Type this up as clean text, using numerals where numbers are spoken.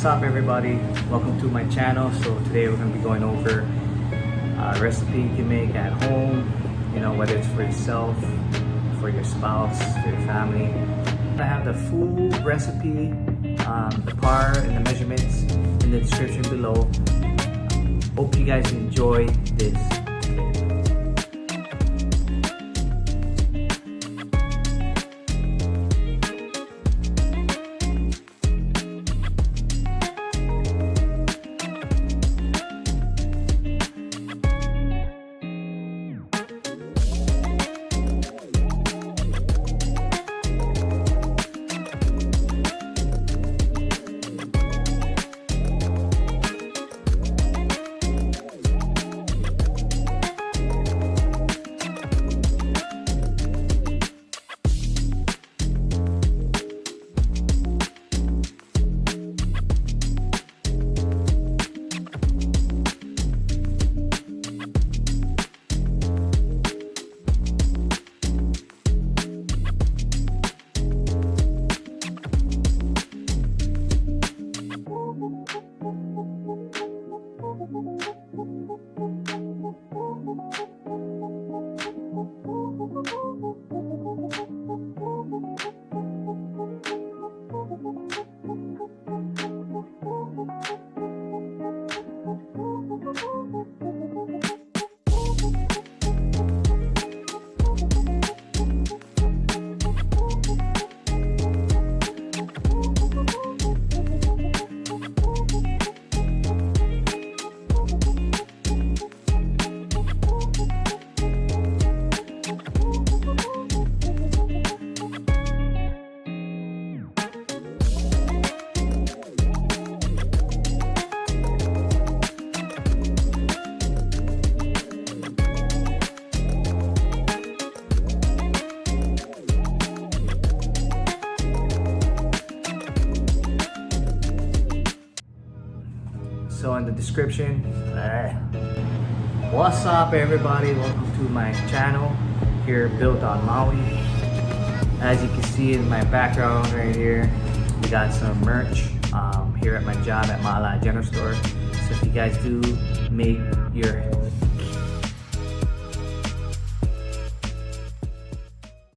What's up everybody? Welcome to my channel. So today we're going to be going over a recipe you can make at home, whether it's for yourself, for your spouse, for your family. I have the full recipe, the par and the measurements in the description below. Hope you guys enjoy this. So in the description, what's up everybody? Welcome to my channel here, Built on Maui. As you can see in my background right here, we got some merch here at my job at Ma'ala General Store. So if you guys do make your